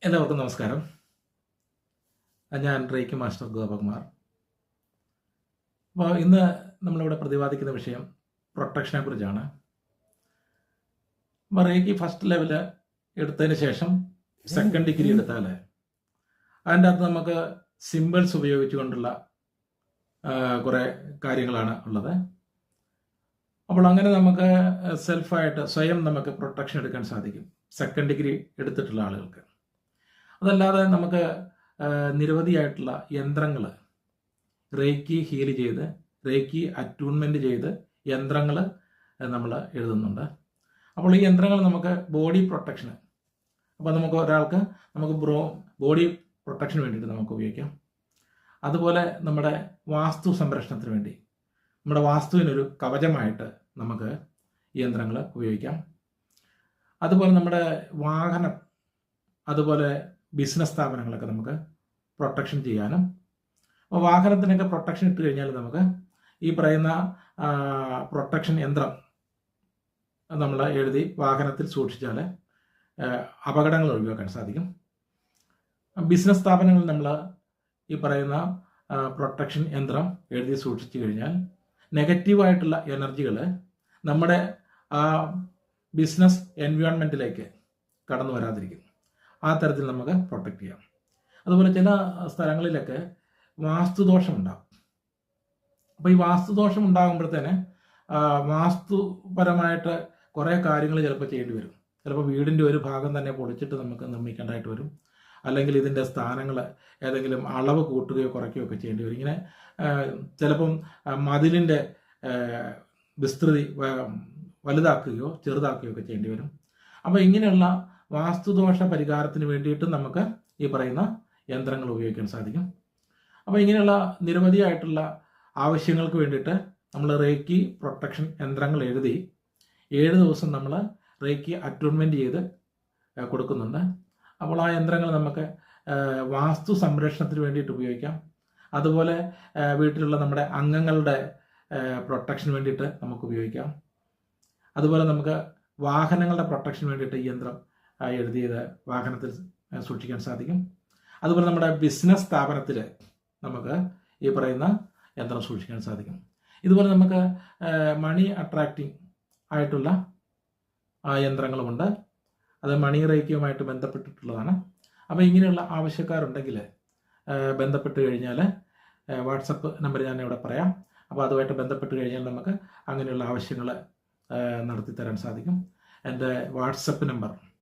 എല്ലാവർക്കും നമസ്കാരം. ഞാൻ റേക്കി മാസ്റ്റർ ഗോപകുമാർ. അപ്പോൾ ഇന്ന് നമ്മളിവിടെ പ്രതിപാദിക്കുന്ന വിഷയം പ്രൊട്ടക്ഷനെ കുറിച്ചാണ്. അപ്പോൾ റേക്കി ഫസ്റ്റ് ലെവൽ എടുത്തതിന് ശേഷം സെക്കൻഡ് ഡിഗ്രി എടുത്താൽ അതിൻ്റെ അകത്ത് നമുക്ക് സിമ്പിൾസ് ഉപയോഗിച്ചുകൊണ്ടുള്ള കുറേ കാര്യങ്ങളാണ് ഉള്ളത്. അപ്പോൾ അങ്ങനെ നമുക്ക് സെൽഫായിട്ട് സ്വയം നമുക്ക് പ്രൊട്ടക്ഷൻ എടുക്കാൻ സാധിക്കും സെക്കൻഡ് ഡിഗ്രി എടുത്തിട്ടുള്ള ആളുകൾക്ക്. അതല്ലാതെ നമുക്ക് നിരവധിയായിട്ടുള്ള യന്ത്രങ്ങൾ റേക്കി ഹീൽ ചെയ്ത് റേക്കി അറ്റ്യൂൺമെൻറ്റ് ചെയ്ത് യന്ത്രങ്ങൾ നമ്മൾ എഴുതുന്നുണ്ട്. അപ്പോൾ ഈ യന്ത്രങ്ങൾ നമുക്ക് ബോഡി പ്രൊട്ടക്ഷന്, അപ്പോൾ നമുക്ക് ഒരാൾക്ക് നമുക്ക് ബോഡി പ്രൊട്ടക്ഷന് വേണ്ടിയിട്ട് നമുക്ക് ഉപയോഗിക്കാം. അതുപോലെ നമ്മുടെ വാസ്തു സംരക്ഷണത്തിന് വേണ്ടി, നമ്മുടെ വാസ്തുവിനൊരു കവചമായിട്ട് നമുക്ക് ഈ യന്ത്രങ്ങൾ ഉപയോഗിക്കാം. അതുപോലെ നമ്മുടെ വാഹനം, അതുപോലെ ബിസിനസ് സ്ഥാപനങ്ങളൊക്കെ നമുക്ക് പ്രൊട്ടക്ഷൻ ചെയ്യാനും, അപ്പോൾ വാഹനത്തിനൊക്കെ പ്രൊട്ടക്ഷൻ ഇട്ട് കഴിഞ്ഞാൽ നമുക്ക് ഈ പറയുന്ന പ്രൊട്ടക്ഷൻ യന്ത്രം നമ്മൾ എഴുതി വാഹനത്തിൽ സൂക്ഷിച്ചാൽ അപകടങ്ങൾ ഒഴിവാക്കാൻ സാധിക്കും. ബിസിനസ് സ്ഥാപനങ്ങളിൽ നമ്മൾ ഈ പറയുന്ന പ്രൊട്ടക്ഷൻ യന്ത്രം എഴുതി സൂക്ഷിച്ചു കഴിഞ്ഞാൽ നെഗറ്റീവായിട്ടുള്ള എനർജികൾ നമ്മുടെ ബിസിനസ് എൻവയോൺമെൻറ്റിലേക്ക് കടന്നു വരാതിരിക്കും. ആ തരത്തിൽ നമുക്ക് പ്രൊട്ടക്റ്റ് ചെയ്യാം. അതുപോലെ ചില സ്ഥലങ്ങളിലൊക്കെ വാസ്തുദോഷം ഉണ്ടാകും. അപ്പോൾ ഈ വാസ്തുദോഷം ഉണ്ടാകുമ്പോഴത്തേന് വാസ്തുപരമായിട്ട് കുറേ കാര്യങ്ങൾ ചിലപ്പോൾ ചെയ്യേണ്ടി വരും. ചിലപ്പോൾ വീടിൻ്റെ ഒരു ഭാഗം തന്നെ പൊളിച്ചിട്ട് നമുക്ക് നിർമ്മിക്കേണ്ടതായിട്ട് വരും. അല്ലെങ്കിൽ ഇതിൻ്റെ സ്ഥാനങ്ങൾ ഏതെങ്കിലും അളവ് കൂട്ടുകയോ കുറയ്ക്കുകയോ ഒക്കെ ചെയ്യേണ്ടി വരും. ഇങ്ങനെ ചിലപ്പം മതിലിൻ്റെ വിസ്തൃതി വലുതാക്കുകയോ ചെറുതാക്കുകയോ ഒക്കെ ചെയ്യേണ്ടി വരും. അപ്പോൾ ഇങ്ങനെയുള്ള വാസ്തുദോഷ പരിഹാരത്തിന് വേണ്ടിയിട്ട് നമുക്ക് ഈ പറയുന്ന യന്ത്രങ്ങൾ ഉപയോഗിക്കാൻ സാധിക്കും. അപ്പോൾ ഇങ്ങനെയുള്ള നിരവധിയായിട്ടുള്ള ആവശ്യങ്ങൾക്ക് വേണ്ടിയിട്ട് നമ്മൾ റേക്കി പ്രൊട്ടക്ഷൻ യന്ത്രങ്ങൾ എഴുതി 7 ദിവസം നമ്മൾ റേക്കി അറ്റ്യൂൺമെൻറ്റ് ചെയ്ത് കൊടുക്കുന്നുണ്ട്. അപ്പോൾ ആ യന്ത്രങ്ങൾ നമുക്ക് വാസ്തു സംരക്ഷണത്തിന് വേണ്ടിയിട്ട് ഉപയോഗിക്കാം. അതുപോലെ വീട്ടിലുള്ള നമ്മുടെ അംഗങ്ങളുടെ പ്രൊട്ടക്ഷന് വേണ്ടിയിട്ട് നമുക്ക് ഉപയോഗിക്കാം. അതുപോലെ നമുക്ക് വാഹനങ്ങളുടെ പ്രൊട്ടക്ഷന് വേണ്ടിയിട്ട് ഈ യന്ത്രം എഴുതിയത് വാഹനത്തിൽ സൂക്ഷിക്കാൻ സാധിക്കും. അതുപോലെ നമ്മുടെ ബിസിനസ് സ്ഥാപനത്തിൽ നമുക്ക് ഈ പറയുന്ന യന്ത്രം സൂക്ഷിക്കാൻ സാധിക്കും. ഇതുപോലെ നമുക്ക് മണി അട്രാക്റ്റിംഗ് ആയിട്ടുള്ള യന്ത്രങ്ങളുമുണ്ട്. അത് മണി റേക്കിയുമായിട്ട് ബന്ധപ്പെട്ടിട്ടുള്ളതാണ്. അപ്പോൾ ഇങ്ങനെയുള്ള ആവശ്യക്കാരുണ്ടെങ്കിൽ ബന്ധപ്പെട്ട് കഴിഞ്ഞാൽ വാട്സപ്പ് നമ്പർ ഞാൻ ഇവിടെ പറയാം. അപ്പോൾ അതുമായിട്ട് ബന്ധപ്പെട്ട് കഴിഞ്ഞാൽ നമുക്ക് അങ്ങനെയുള്ള ആവശ്യങ്ങൾ നടത്തി തരാൻ സാധിക്കും. എൻ്റെ വാട്സപ്പ് നമ്പർ